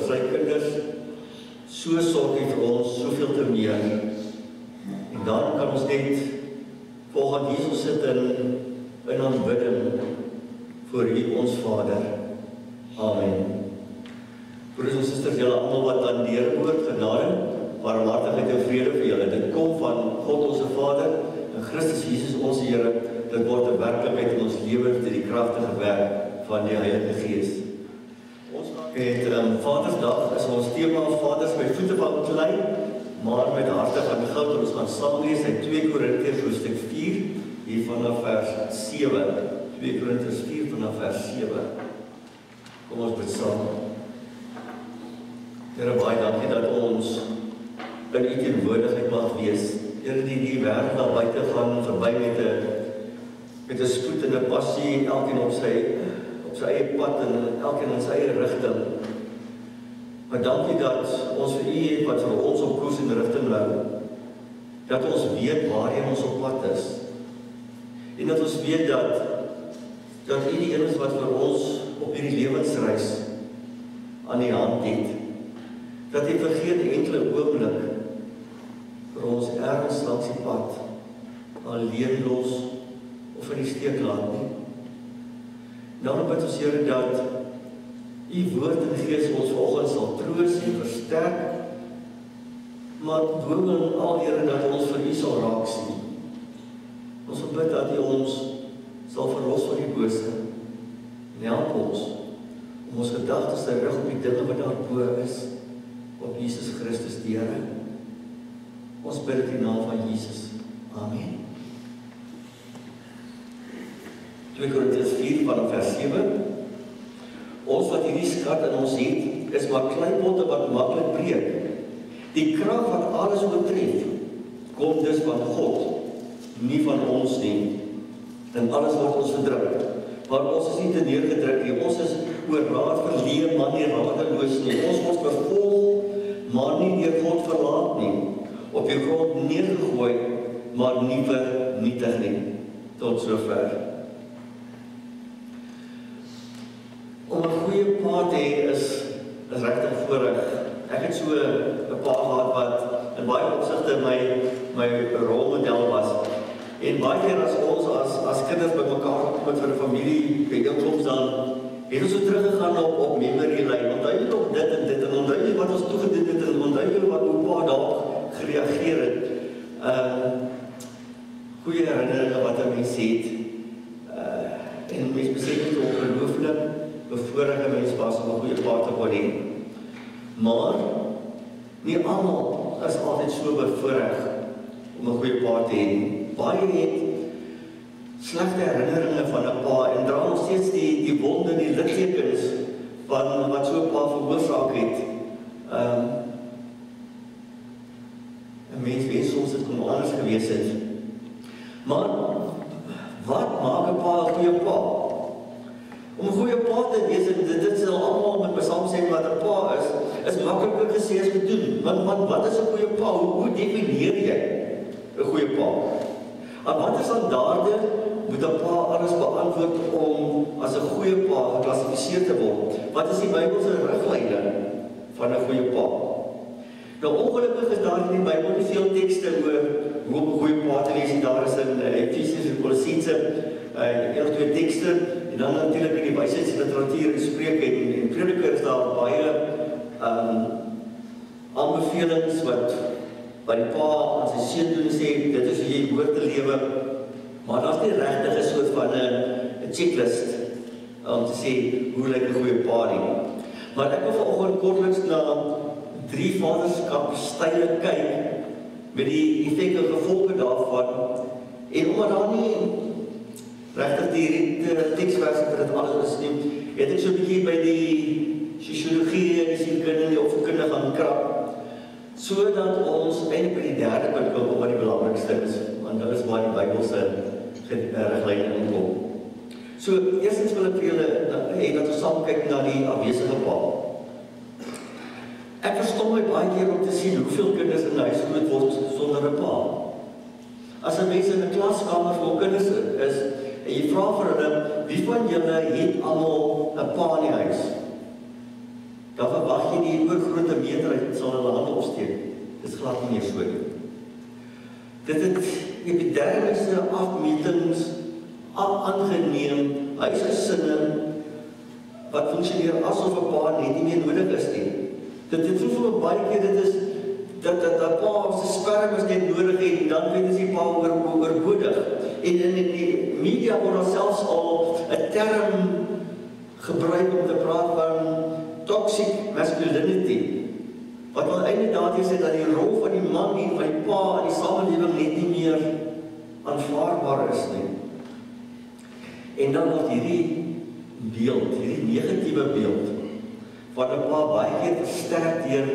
sy kinders, so sorg hy vir ons soveel te meer. En dan kan ons net volgens Jesus sit in aanbidding voor U ons Vader. Amen. Broers en susters, julle almal wat aan die Here behoort, genade, barmhartigheid en vrede vir julle. Dit kom van God ons Vader en Christus Jesus ons Here. Dit word 'n werklikheid in ons lewe deur die kragtige werk van die Heilige Gees. Ons het Vadersdag is ons tema Vaders by voete van klei, maar met harte van goud. Ons gaan saam lees uit 2 Korintiërs hoofstuk 4 hier vanaf vers 7. 2 Korintiërs 4 vanaf vers 7. Kom ons bid saam. Here, baie dankie dat ons in U teenwoordigheid mag wees. Here, die wêreld daar buite gaan verby met 'n spoed en 'n passie, elkeen op sy eie pad en elkeen in sy eie rigting. Maar dankie dat ons vir U het wat vir ons op koers en rigting hou. Dat ons weet waarheen ons op pad is. En dat ons weet dat U die een is wat vir ons op hierdie lewensreis aan die hand het. Dat hy vir geen enkele oomblik vir ons ergens langs die pad alleen los of in die steek laat nie. Dan bid ons Here dat U woord en Gees ons vanoggend sal troos en versterk, maar bovenal Here dat ons vir U sal raak sien. Ons bid dat U ons sal verlos van die bose en help ons om ons gedagtes te rig op die dinge wat daarbo is, op Jesus Christus die Here. Ons bid in die naam van Jesus. Amen. 2 Korintiërs 4 vanaf vers 7. Ons wat hierdie skat in ons het, is maar kleinpotte wat maklik breek. Die krag wat alles oortref, kom dus van God, nie van ons nie. En alles word ons verdruk. Maar ons is nie te neergedruk nie. Ons is oor raad verleë, maar nie radeloos nie. Ons word vervolg, maar nie deur God verlaat nie. Op die grond neergegooi, maar nie vernietig nie. Tot sover. Om 'n goeie pa te hê is regtig voorreg. Ek het so 'n pa gehad wat in baie opsigte my rolmodel was. En baie keer as ons as kinders bymekaar kom vir 'n familie byeenkoms, dan het ons so teruggegaan op memory lane. Onthou jy nog dit en onthou jy wat ons toegedoen het en onthou jy wat hoe pa daar gereageer het. Goeie herinneringe wat 'n mens het. En mens besef net hoe ongelooflik bevoorregte mens was om 'n goeie pa te kon hê. Maar nie almal is altyd so bevoorreg om 'n goeie pa te hê. Baie het slegte herinneringe van 'n pa en dra nog steeds die wonde, die littekens van wat so 'n pa veroorsaak het. 'n Mens weet soms dit kon anders gewees het. Maar wat maak 'n pa 'n goeie pa? Om 'n goeie pa te wees, dit sal almal met my saam sê wat 'n pa is makliker gesê as gedoen. Want wat is 'n goeie pa? Hoe definieer jy 'n goeie pa? En watter standaarde moet 'n pa alles beantwoord om as 'n goeie pa geklassifiseer te word? Wat is die Bybelse riglyne van 'n goeie pa? Nou ongelukkig is daar in die Bybel nie veel tekste oor hoe 'n goeie pa te wees. Daar is in Efesiërs en Kolossense een of twee tekste, en dan natuurlik in die wysheidsliteratuur en Spreuke en Prediker is daar baie aanbevelings wat die pa aan sy seun doen sê, dit is hoe jy hoort te lewe, maar daar is nie regtig 'n soort van 'n checklist om te sê hoe lyk 'n goeie pa nie. Maar ek wil vanoggend kortliks na 3 vaderskapstyle kyk met die effekte en gevolge daarvan, en omdat daar nie regtig die teksverse vir dit alles is nie, het ek so 'n bietjie by die sosiologie en die sielkunde en die opvoedkunde gaan krap, sodat ons eintlik by die derde punt kom wat die belangrikste is, want dit is waar die Bybelse riglyne inkom. So, eerstens wil ek vir julle hê dat ons saam kyk na die afwesige pa. Ek verstom my baie keer om te sien hoeveel kinders in 'n huis groot word sonder 'n pa. As 'n mens in 'n klaskamer vol kinders is, en jy vra vir hulle, wie van julle het almal 'n pa in die huis? dan verwag jy die oorgrote meerderheid sal hulle hande opsteek. Dit is glad nie meer so nie. Dit het epidermiese afmetings aangeneem, huisgesinne, wat funksioneer asof 'n pa net nie meer nodig is nie. Dit voel vir my baie keer, dit is, dat pa se sperm is net nodig en dan weet is die pa oorbodig. En in die media word daar selfs al 'n term gebruik om te praat van toxic masculinity, wat wel eintlik daartoe sê dat die rol van die man en van die pa in die samelewing net nie meer aanvaarbaar is nie. En dan word hierdie beeld, hierdie negatiewe beeld, wat 'n pa baie keer versterk deur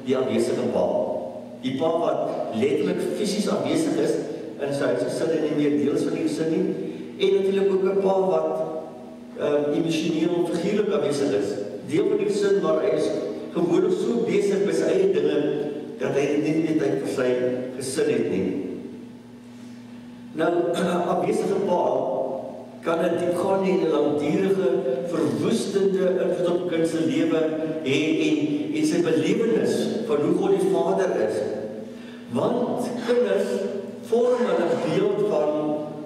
die aanwesige pa. Die pa wat letterlik fisies aanwesig is in sy huisgesin en nie meer deel is van die gesin nie, en natuurlik ook 'n pa wat emosioneel figuurlik aanwesig is, deel van die gesin, maar hy is gewoonlik so besig met sy eie dinge, dat hy nie meer tyd vir sy gesin het nie. Nou, 'n afwesige pa kan 'n diepgaande en langdurige, verwoestende invloed op kind se lewe hê en sy belewenis van hoe God die Vader is. Want kinders vorm hulle beeld van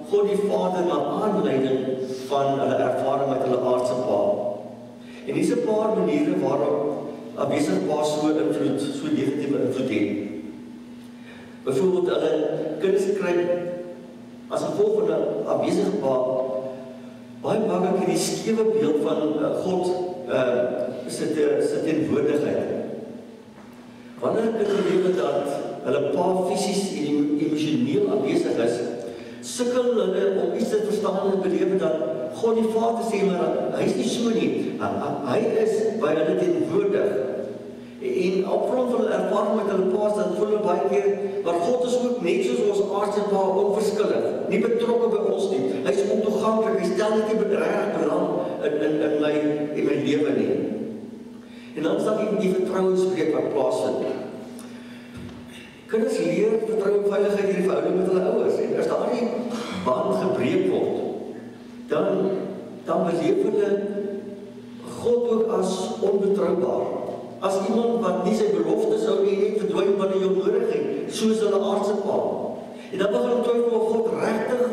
God die Vader na aanleiding van hulle ervaring met hulle aardse pa. En dis 'n paar maniere waarop afwesige pa so negatiewe invloed het. Byvoorbeeld, hulle kinders kry as gevolg van 'n afwesige pa baie maklik hierdie skewe beeld van God se teenwoordigheid. Wanneer 'n kind beleef dat hulle pa fisies en emosioneel aanwesig is, sukkel hulle om iets te verstaan en beleef dat God die Vader sê, maar hy is nie so nie. Hy is by hulle teenwoordig. En op grond van hulle ervaring met hulle pa's, dan voel hulle baie keer, maar God is ook net soos ons aardse pa, onverskillig, nie betrokke by ons nie. Hy is ontoeganklik, hy stel net nie regtig belang in my lewe nie. En dan is daar die vertrouensbreuk wat plaasvind. Kinders leer vertrou en veiligheid in die verhouding met hulle ouers. En as daardie band gebreek word, dan beleef hulle God ook as onbetroubaar. As iemand wat nie sy beloftes hou nie, net verdwyn wanneer jy hom nodig het, soos hulle aardse pa. En dan begin hulle twyfel of God regtig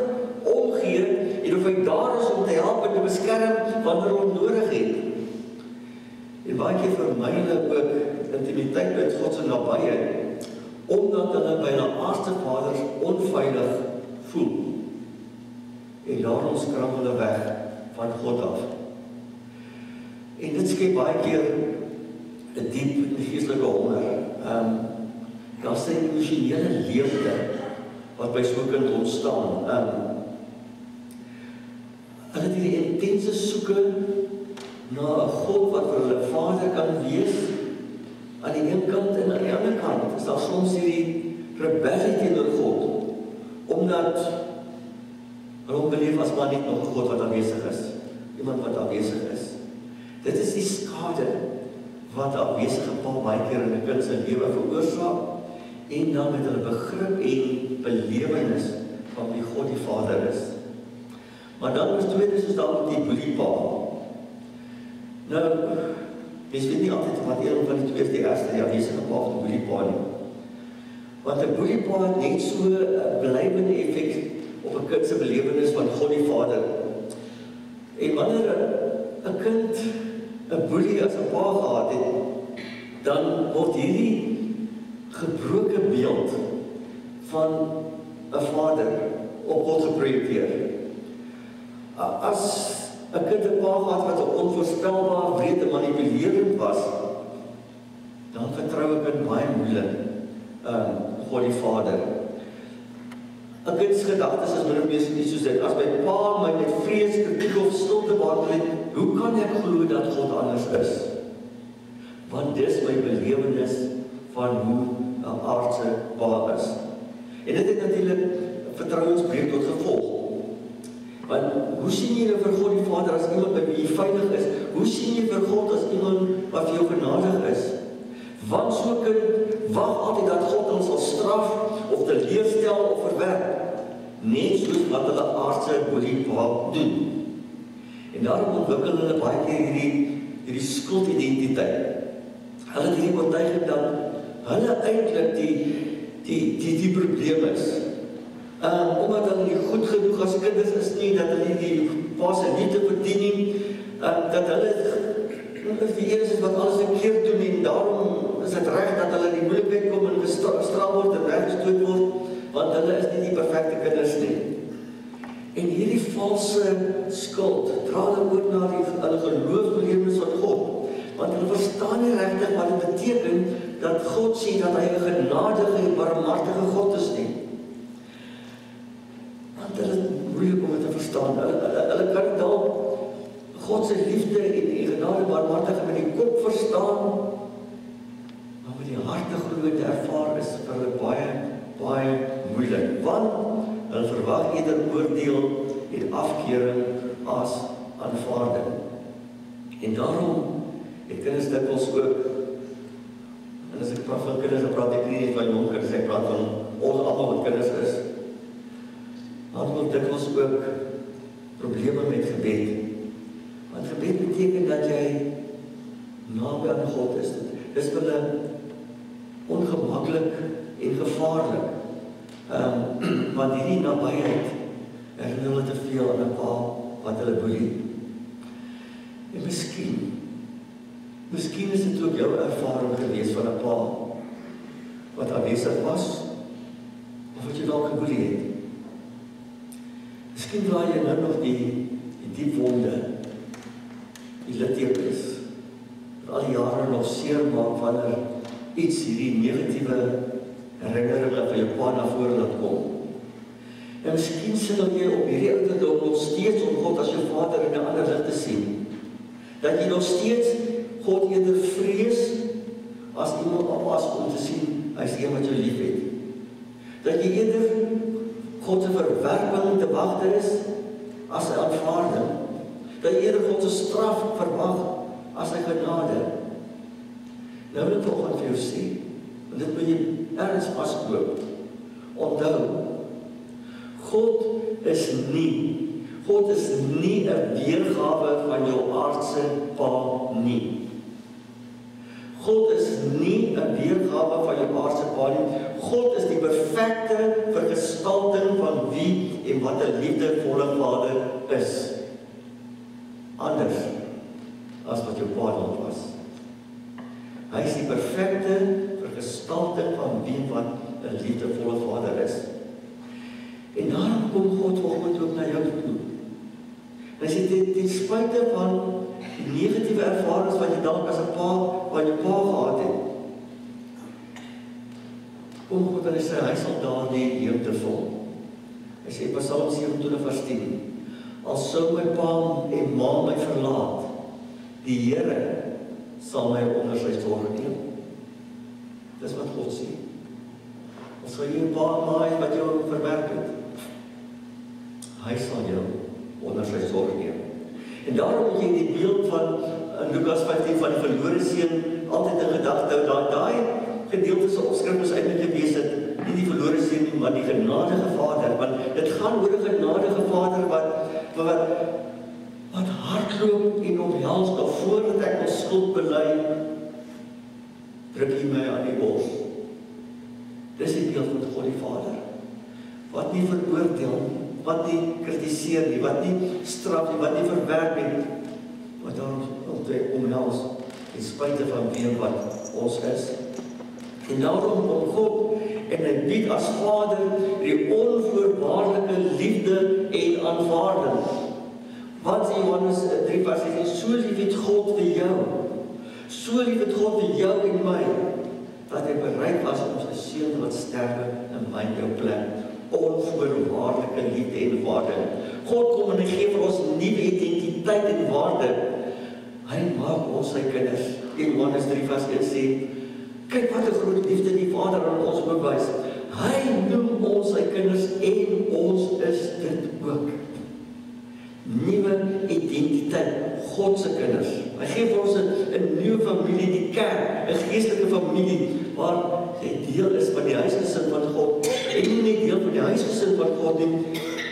omgee en of hy daar is om te help en te beskerm wanneer hulle hom nodig het. En baie keer vermy hulle ook intimiteit met God se nabyheid, omdat hulle by hulle aardse vaders onveilig voel. En daarom skram hulle weg van God af. En dit skep baie keer 'n diep geestelike honger. Daar is 'n emosionele leegte wat by so 'n kind ontstaan. Hulle het hierdie intense soeke na 'n God wat vir hulle Vader kan wees, aan die een kant en aan die ander kant is daar soms hierdie rebellie teenoor God, omdat hulle hom beleef as maar net nog 'n God wat aanwesig is, iemand wat aanwesig is. Dit is die skade wat 'n afwesige pa baie keer in 'n kind se lewe veroorsaak, en dan met hulle begrip en belewenis van wie God die Vader is. Maar dan is tweede soos dan die boeliepa. Nou, mens weet nie altyd wat een van die twee is die eerste, die afwesige pa of die boeliepa nie. Want 'n boeliepa het net so 'n blywende effek op 'n kind se belewenis van God die Vader. En wanneer 'n kind 'n boelie as 'n pa gehad het, dan word hierdie gebroke beeld van 'n vader op God geprojekteer. As 'n kind 'n pa gehad wat 'n onvoorspelbaar, wrede, manipulerend was, dan vertrou 'n kind baie moeilik God die Vader. 'n kind se gedagtes is min of meer nie soos dit. As my pa my met vrees, kritiek of stilte behandel het, hoe kan ek glo dat God anders is? Want dis my belewenis van hoe 'n aardse pa is. En dit het natuurlik vertrouensbreuk tot gevolg. Want hoe sien jy nou vir God die Vader as iemand by wie jy veilig is? Hoe sien jy vir God as iemand wat vir jou genadig is? Want so 'n kind wag altyd dat God ons sal straf of teleurstel of verwerp, net soos wat hulle aardse boeliepa doen. En daarom ontwikkel hulle baie keer hierdie skuldidentiteit. Hulle het hierdie oortuiging dat hulle eintlik die probleem is. Omdat hulle nie goed genoeg as kinders is nie, dat hulle die pa se liefde verdien nie, dat hulle die eerste is wat alles verkeerd doen en daarom is dit reg dat hulle in die moeilikheid kom en gestraal word en weggestoot word, want hulle is nie die perfekte kinders nie. En hierdie valse skuld dra hulle ook na hulle geloofbelewenis van God, want hulle verstaan nie regtig wat dit beteken dat God sê dat hy 'n genadige en barmhartige God is nie. Want hulle is moeilik om dit te verstaan. Hulle kan dalk God se liefde en genade barmhartigheid met die kop verstaan, maar met die harte glo en ervaar is vir hulle baie moeilik. Want hulle verwag eerder oordeel en afkeuring as aanvaarding. En daarom het kinders dikwels ook, en as ek praat van kinders, dan praat ek nie van jong kinders, ek praat van ons almal wat kinders is, dan wil dikwels ook probleme met gebed. Want gebed beteken dat jy naby aan God is. Dis vir hulle ongemaklik en gevaarlik. Want hierdie nabyheid herinner hulle te veel aan 'n pa wat hulle boelie. En miskien is dit ook jou ervaring gewees van 'n pa wat aanwesig was, of wat jy dalk geboelie het. Miskien draai jy nou nog die diep wonde, die littekens, vir al die jare nog seer maak wanneer iets hierdie negatiewe herinneringe van jou pa na vore laat kom. En miskien sukkel jy op hierdie ouderdom nog steeds om God as jou vader in 'n ander lig te sien. Dat jy nog steeds God eerder vrees as iemand om te sien hy is een wat jou lief het. Dat jy eerder God se verwerping te wagter is as sy aanvaarding. Dat jy eerder God se straf verwag as sy genade. Nou wil ek vanoggend vir jou sê, en dit moet jy ergens vasloop. Onthou, God is nie 'n weergawe van jou aardse pa nie. God is nie 'n weergawe van jou aardse pa nie. God is die perfekte vergestalting van wie en wat 'n liefdevolle Vader is. Anders as wat jou pa dan was. Hy is die perfekte vergestalting van wie en wat 'n liefdevolle Vader is. En daarom kom God vanoggend ook na jou toe. En as jy ten spyte van die negatiewe ervarings wat jy dalk as 'n pa van jou pa gehad het, kom God en hy sê, hy sal daardie leemte vul. Hy sê, Psalm 27:10, al sou my pa en ma my verlaat, die Here sal my onder sy sorg neem. Dis wat God sê. Al sou jy 'n pa en ma wat jou verwerp het, hy sal jou onder sy sorg neem. En daarom moet jy die beeld van Lukas 15 van die verlore seun altyd in gedagte hou. Daai gedeelte se opskrif is eintlik gewees het nie die verlore seun nie, maar die genadige Vader, want dit gaan oor 'n genadige Vader wat hardloop en omhels nog voordat ek my skuld bely, druk hy my aan die bors. Dis die beeld van God die Vader, wat nie veroordeel, wat nie kritiseer nie, wat nie straf nie, wat nie verwerp nie, wat daarom omhels, in spite van wie wat ons is. En daarom kom God en hy bied as Vader die onvoorwaardelike liefde en aanvaarding. Want Johannes 3:16, so lief het God vir jou, so lief het God vir jou en my, dat hy bereid was om sy seun wat sterwe in my en jou plek. Onvoorwaardelike liefde en waarde. God kom en hy gee vir ons nuwe identiteit en waarde. Hy maak ons sy kinders. Johannes 3:1 sê, kyk wat 'n groot liefde die Vader aan ons bewys. Hy noem ons sy kinders en ons is dit ook. Nuwe identiteit, God se kinders. Hy gee vir ons 'n nuwe familie, die kerk, 'n geestelike familie, waar jy deel is van die huisgesin van God. En nie net deel van die huisgesin van God nie.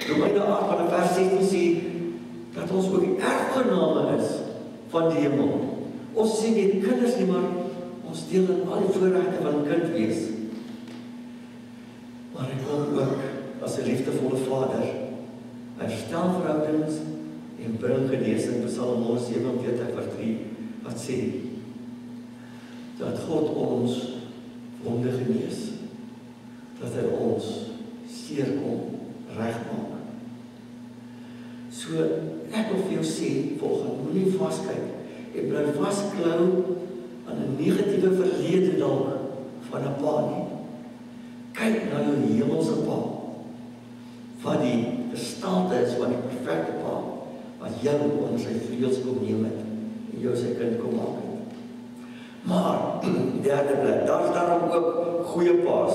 Romeine 8:16 sê, dat ons ook die erfgename is van die hemel. Ons sê nie kinders nie, maar ons deel in al die voorregte van kind wees. Maar hy kom ook as 'n liefdevolle Vader. Hy herstel verhoudings en bring genesing, Psalm 147:3, wat sê, dat God ons wonde genees, dat hy ons seer kom regmaak. So, ek wil vir jou sê, volgende, moenie vaskyk, en bly vasklou aan 'n negatiewe verlede dalk van 'n pa nie. Kyk na jou hemelse pa, wat die gestalte is van die perfekte pa, wat jou onder sy vleuels kom neem het, en jou sy kind kom maak het. Maar, derde plek, daar is daarom ook goeie paas,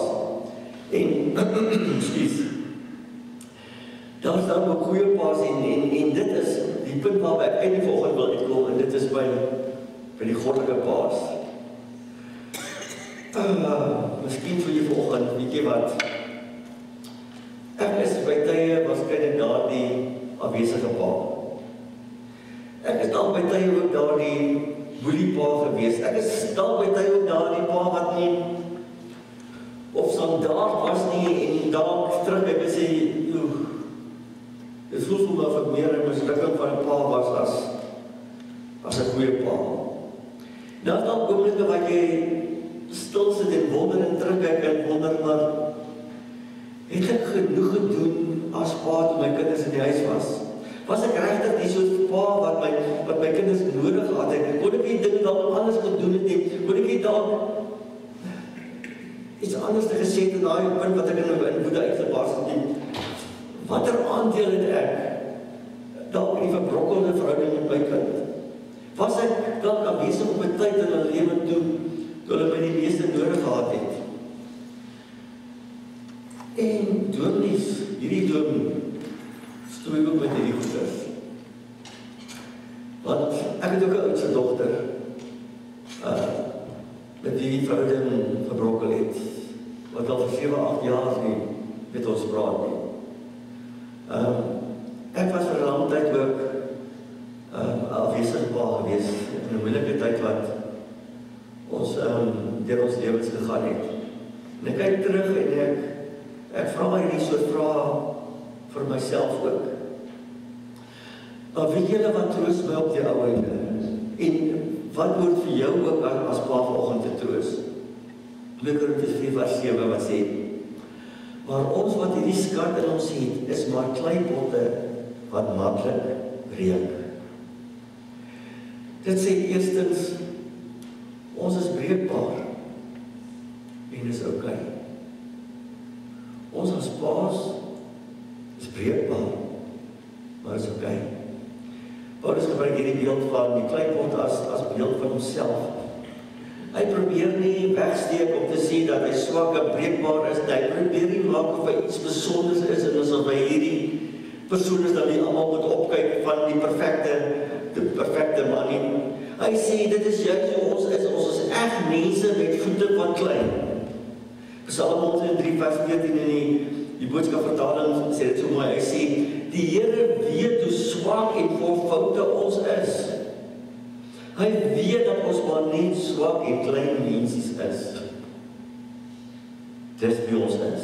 en, daar is daarom ook goeie paas, en dit is die punt waarby ek eindelijk volgende wil uitkom, en dit is by die goddelike paas. Miskien vir jy volgende, weet jy wat, ek is by tye waarskynlik daar die afwesige pa. Ek is dan by tye ook daar die boeliepa gewees. Ek is dan by tye ook daar die pa wat nie of standaard was nie en daar terug ek sê, dit voel vir my of ek meer in mislukking van 'n pa was as 'n goeie pa. Nou dan oomblikke wat jy stil sit en wonder en terugkyk en wonder, maar het ek genoeg gedoen as pa toe my kinders in die huis was? Was ek regtig nie soos pa wat my kinders nodig gehad het? Kon ek nie dinge dalk anders gedoen het nie? Kon ek nie dalk iets anders te gesê het in daai punt wat ek in woede uitgebars het nie? Watter aandeel het ek dalk in die verbrokkelde verhouding met my kind? Was ek dalk aanwesig op 'n tyd in hulle lewe toe hulle my die meeste nodig gehad het? En dominees, hierdie dominee, stoei ook met hierdie goeders. Want ek het ook 'n oudste dogter, met die verhouding verbrokkel het, wat al vir 7-8 jaar nie met ons praat nie. Ek was vir 'n lang tyd ook afwesig pa gewees, in 'n moeilike tyd wat ons deur ons lewens gegaan het. En ek kyk terug en ek vra hierdie soort vrae vir myself ook. Maar weet julle wat troos my op die ou einde? En wat moet vir jou ook as pa vanoggend te troos? 2 Korintiërs 4:7 wat sê, maar ons wat hierdie skat in ons het, is maar kleipotte wat maklik breek. Dit sê eerstens, ons is breekbaar en is okay. Ons as paas is breekbaar, maar is okay. Paulus gebruik hierdie beeld van die kleipot as beeld van homself. Hy probeer nie wegsteek om te sê dat hy swak en breekbaar is, hy probeer nie maak of hy iets besonders is, en asof hy hierdie persoon is dat hy almal moet opkyk van die perfekte man nie. Hy sê, dit is juist hoe ons is echt mense met voete van klein. Psalm 103:14 in die boodskapvertaling sê dit so mooi, hy sê, die Here weet hoe swak en vol foute ons is. Hy weet dat ons maar net swak en klein mensies is. Dis wie ons is.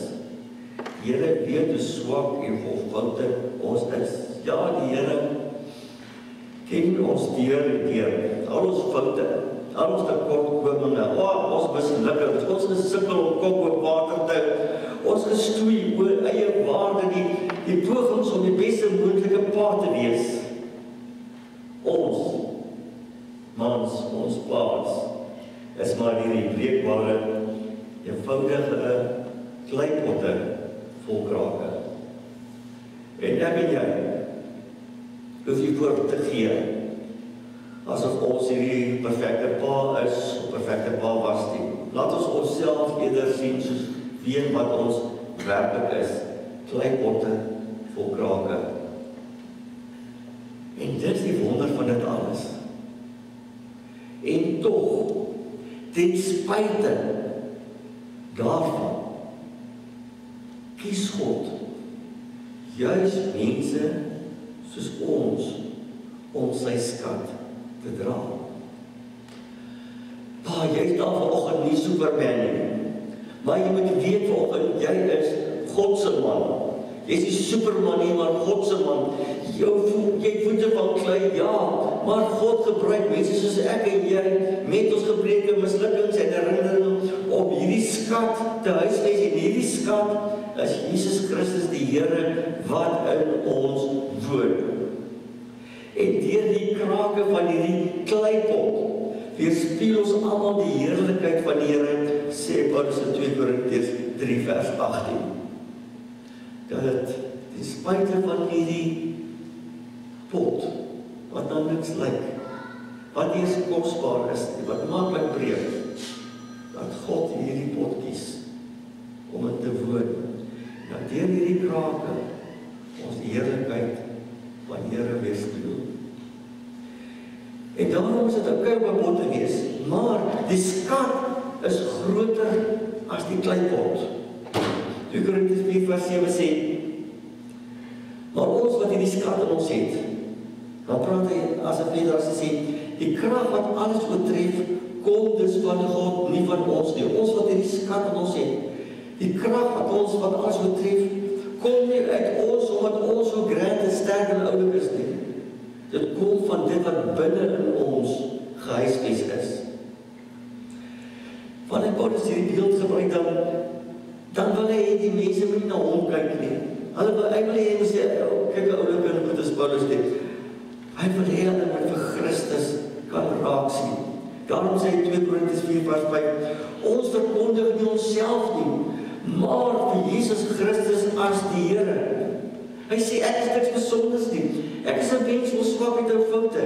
Die Here weet hoe swak en vol foute ons is. Ja, die Here ken ons deur en deur. Al ons foute, al ons tekortkominge, ons mislukkings, ons sukkel om kop oor water te hou, ons gestoei oor eie waarde, die pogings om die beste moontlike pa te wees. Ons mans, ons paas, is maar hierdie breekbare, eenvoudige kleipotte vol krake. En ek en jy hoef jy voor te gee, asof ons hierdie perfekte pa is, of perfekte pa was nie. Laat ons onsself eerder sien soos wie en wat ons werklik is, kleipotte vol krake. En dit is die wonder van dit alles. En tog, ten spyte daarvan, kies God juis mense soos ons om sy skat te dra. Pa, jy is daar vanoggend nie Superman nie. Maar jy moet weet vanoggend, jy is God se man. Jy is nie Superman nie, maar God se man. Jy voete van klei, ja, maar God gebruik mense soos ek en jy, met ons gebreke, mislukkings en herinnering op hierdie skat te huisves, en hierdie skat is Jesus Christus die Here wat in ons woon. En deur die krake van hierdie kleipot, weerspieël ons almal die heerlikheid van die Here, sê Paulus in 2 Korintiërs 3 vers 18. Dat ten spyte van hierdie pot, wat dan niks lyk, wat nie eens kosbaar is, wat maklik breek, dat God hierdie pot kies om in te woon. Dat deur hierdie krake ons die heerlikheid van die Here weerspieël. En daarom is dit okay om 'n pot te wees, maar die skat is groter as die kleipot. 2 Korintiërs 4 vers 7 sê, maar ons wat hierdie skat in ons het, dan praat hy asof hy daar sê, die krag wat alles oortref, kom dus van God, nie van ons nie. Ons wat hierdie skat in ons het, die krag wat alles oortref, kom nie uit ons, omdat ons so grand en sterk en oulik is nie. Dit kom van dit wat binne in ons gehuisves is. Wanneer Paulus hierdie beeld gebruik, dan wil hy die mense nie na hom kyk nie. Hy wil hê hy sê, kyk hoe oulik en goed as Paulus dit. Hy wil hê hulle moet vir Christus kan raak sien. Daarom sê 2 Korintiërs 4 vers 5, ons verkondig nie onsself nie, maar vir Jesus Christus as die Here. Hy sê, ek is niks besonders nie. Ek is 'n mens vol swakheid en foute.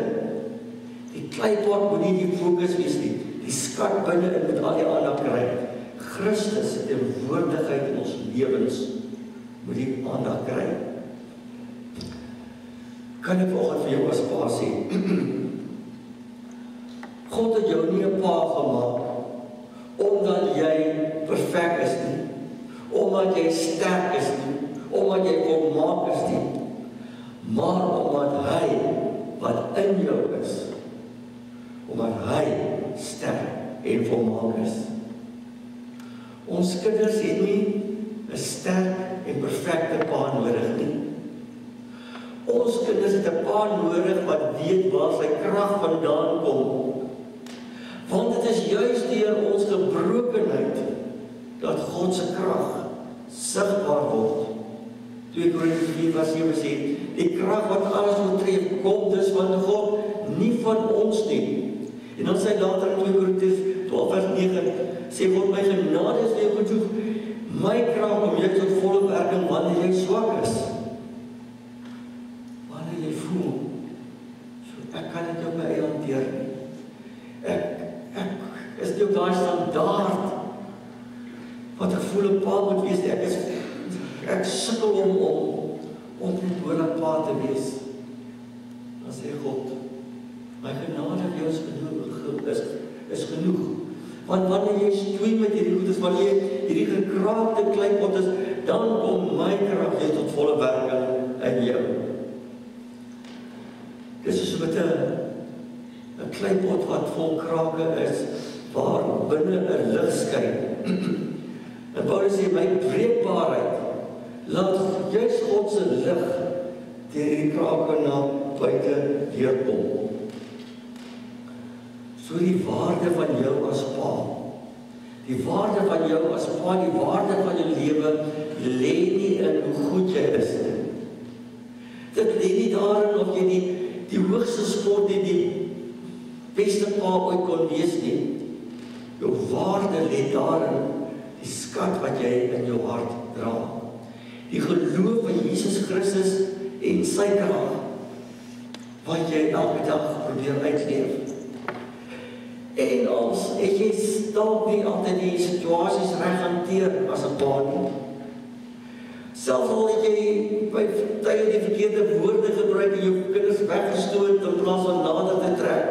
Die kleipot moet nie die fokus wees nie. Die skat binne in moet al die aandag kry. Christus se teenwoordigheid in ons lewens moet die aandag kry. Kan ek vanoggend vir jou as pa sê, God het jou nie 'n pa gemaak omdat jy perfek is nie, omdat jy sterk is nie, omdat jy volmaak is nie, maar omdat hy wat in jou is, omdat hy sterk en volmaak is. Ons kinders het nie 'n sterk en perfekte pa nodig nie. Ons kinders het 'n pa nodig wat weet waar sy krag vandaan kom. Want dit is juis deur ons gebrokenheid dat God se krag sigbaar word. 2 Korintiërs 4 vers 7 sê, die krag wat alles oortref, kom dus van God, nie van ons nie. En dan sê later in 2 Korintiërs 12 vers 9, sê God, my genade is vir jou genoeg, my krag om jou tot volle werking wanneer jy swak is. Wanneer jy voel, so ek kan dit jou by eie hanteer nie. Ek is nie op daai standaard wat ek voel 'n pa moet wees. Ek sukkel om nie behoorlik pa te wees. Dan sê God, my genade vir jou is genoeg. Want wanneer jy stoei met hierdie goedes, wanneer jy hierdie gekraakte kleipot is, dan kom my krag jy tot volle werking in jou. Dis so met 'n kleipot wat vol krake is, waar binne 'n lig skyn. En Paulus sê, my breekbaarheid, laat juist God se lig deur die krake na buite deurkom. So die waarde van jou as pa, die waarde van jou as pa, die waarde van jou lewe, lê nie in hoe goed jy is nie. Dit lê nie daarin of jy die hoogste sport en die beste pa ooit kon wees nie. Jou waarde lê daarin, die skat wat jy in jou hart dra. Die geloof in Jesus Christus en sy krag, wat jy elke dag probeer uitleef. En als jy dalk nie altyd die situasies reg hanteer as 'n pa nie. Selfs al het jy by tye die verkeerde woorde gebruik en jou kinders weggestoot in plaas van nader te trek.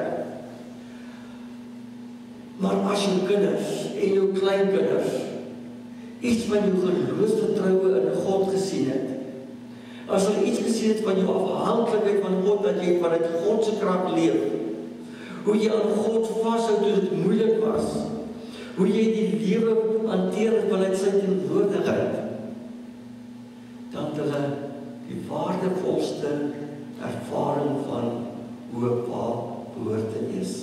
Maar as jou kinders en jou kleinkinders iets van jou geloofsvertroue in God gesien het, as hulle iets gesien het van jou afhanklikheid van God, dat jy vanuit God se krag leef, Hoe jy aan God vashou toe dit moeilik was. Hoe jy die lewe hanteer vanuit sy teenwoordigheid. Dan het hulle die waardevolste ervaring van hoe 'n pa behoort te wees.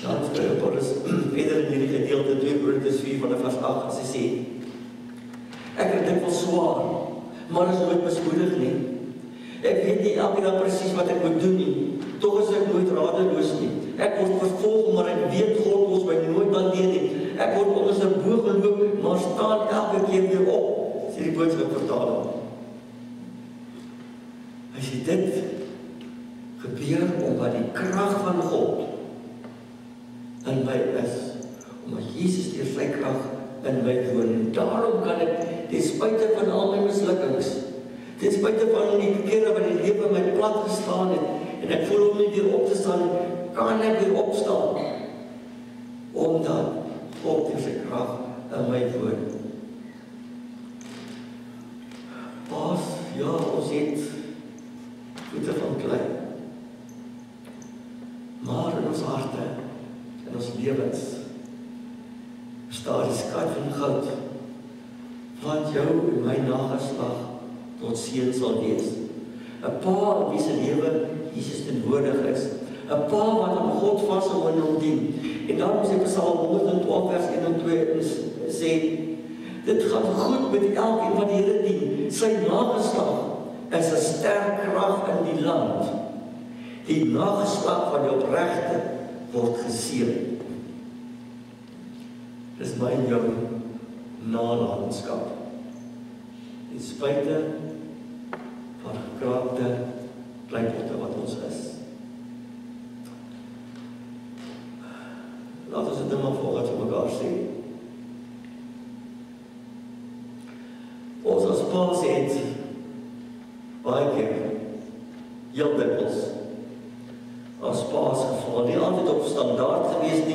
Dan skryf Paulus verder in hierdie gedeelte 2 Korintiërs 4 vanaf vers 8 as hy sê: Ek het dit wel swaar, maar is nooit besmoedig nie. Ek weet nie elke dag presies wat ek moet doen nie, tog is ek nooit radeloos nie. Ek word vervolg, maar ek weet God los my nooit alleen nie. Ek word onder sy boog geloop, maar staan elke keer weer op, sê die boodskap vertaling. Hy sê dit gebeur omdat die krag van God in my is, omdat Jesus deur sy krag in my woon. En daarom kan ek, ten spyte van al my mislukkings, ten spyte van die kere wat die lewe my plat gestaan het, en ek voel om nie weer op te staan, kan ek weer opstaan, omdat God deur sy krag in my woon. Paas, ja, ons het voete van klei, maar in ons harte, in ons lewens, staan die skat van goud, wat jou en my nageslag tot seën sal wees. 'n Pa in wie se lewe Jesus teenwoordig is. 'n Pa wat aan God vashou en hom dien. En daarom sê Psalm 112 vers 1 en 2 sê, dit gaan goed met elkeen wat die Here dien. Sy nageslag is 'n sterk krag in die land. Die nageslag van die opregte word geseën. Dis my en jou nalatenskap. Ten spyte van gekraakte kleinpotte wat ons is. Laat ons dit maar volgens vir mekaar sê. Ons as paas het baie keer, heel dikwels, as paas geval, nie altyd op standaard gewees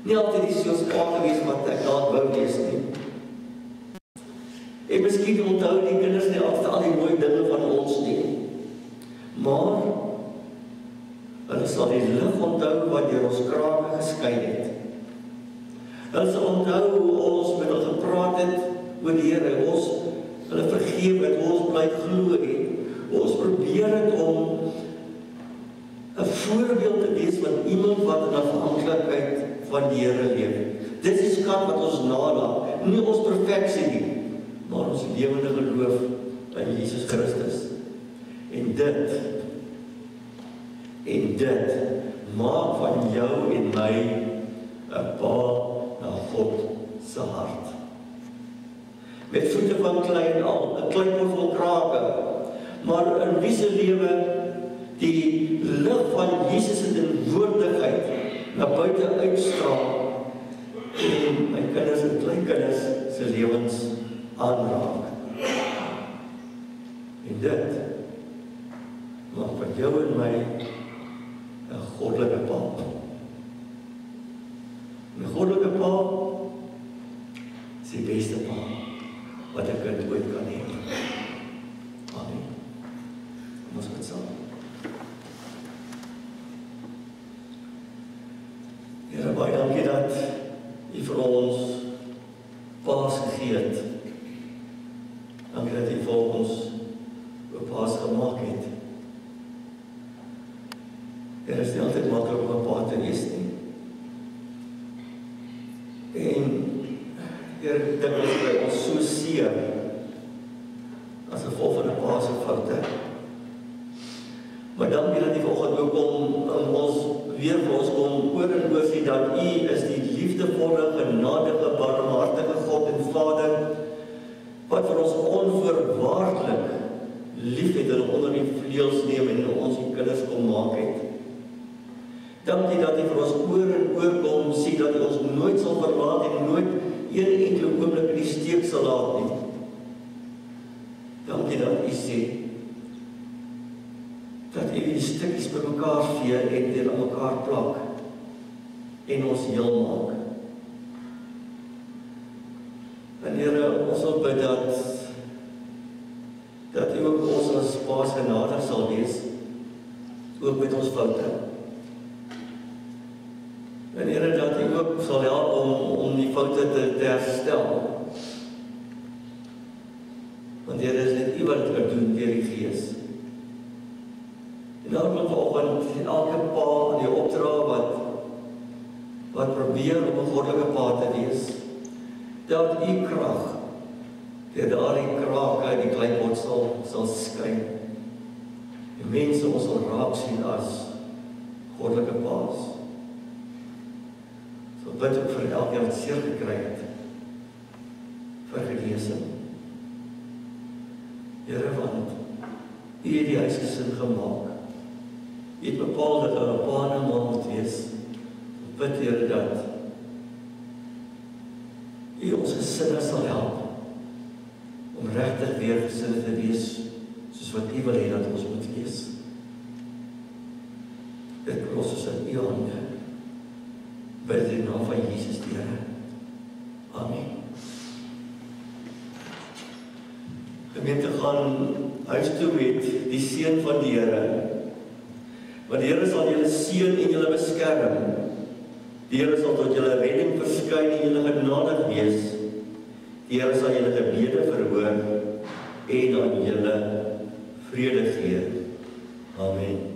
nie altyd die soos pa gewees wat ek daar wou wees nie. En miskien onthou die kinders nie altyd al die mooi dinge van ons nie. Maar hulle sal die lig onthou wat deur ons krake geskyn het. Hulle sal onthou hoe ons met hulle gepraat het oor die Here, hulle vergeef het, ons bly glo het. Ons probeer het om 'n voorbeeld te wees van iemand wat in afhanklikheid van die Here leef. Dit is die skat wat ons nalaat, nie ons perfeksie nie, maar ons lewende geloof in Jesus Christus. En dit maak van jou en my 'n pa na God se hart. Met voete van klei en al, 'n klein vol krake, maar in wie se lewe die lig van Jesus se teenwoordigheid na buite uitstraal en my kinders en kleinkinders se lewens aanraak. En dit maak van jou en my 'n goddelike pa. 'n goddelike pa is die beste pa wat 'n kind ooit kan hê. Amen. Kom ons bid saam. Here, baie dankie dat U vir ons paas gegee het. Dankie dat U vir ons 'n paas gemaak het. Dit is nie altyd maklik om 'n pa te wees nie. En Here, dit is by ons so seer as gevolg van 'n pa se foute. Maar dankie dat U vanoggend ook om ons weer vir ons kom oor en oor sê dat U is die liefdevolle, genadige, barmhartige God en Vader wat vir ons onvoorwaardelik liefhet en onder die vleuels neem en ons die kinders kom maak het. Dankie dat U vir ons oor en oor kom sê dat U ons nooit sal verlaat en nooit een enkele oomblik in die steek sal laat nie. Dankie dat U sê dat U die stukkies by mekaar vee en weer aan mekaar plak en ons heel maak. En Here, ons wil bid dat U ook ons as paas genadig sal wees ook met ons foute. En Here, dat U ook sal help om die foute te herstel. Want Here, is dit U wat dit kan doen deur die Gees. En daarom wil vanoggend elke pa aan die opdra wat probeer om 'n goddelike pa te wees, dat U krag deur daardie krake uit die kleipot sal skyn. Die mense ons sal raak sien as goddelike paas. So bid ek vir elkeen wat seer gekry het, vir genesing. Here, want U het die huisgesin gemaak. U het bepaal dat daar 'n pa en 'n ma moet wees. Bid Here dat U ons gesinne sal help om regtig weer gesinne te wees, soos wat U wil hê dat ons moet wees. Dit los ons in U hande. Bid in die naam van Jesus die Here. Amen. Gemeente, gaan huis toe met die seën van die Here. Want die Here sal julle seën en julle beskerm. Die Here sal tot julle redding verskyn en julle genadig wees. Die Here sal julle gebede verhoor en aan julle vrede gee. Amen.